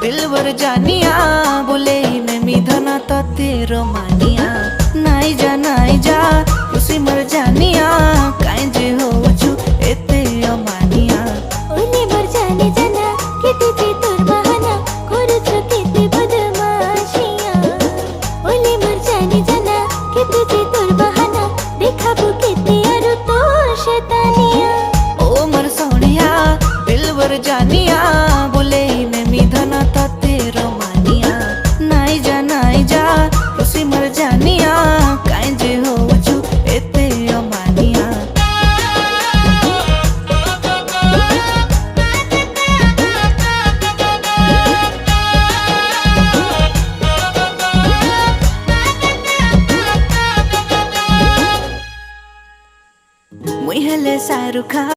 दिलवर जानिया बोले मैं मिधना तो तेरो मानिया नाई जा खुशी मर जानिया काई जे हो छु एते अमानिया ओले मर जाने जाना केते जे तोर बहाना करूछ केते बदमाशिया ओले मर जाने जाना केते जे तोर बहाना देखाबो केते आरो तो शैतानिया ओ मर सोनिया दिलवर जानिया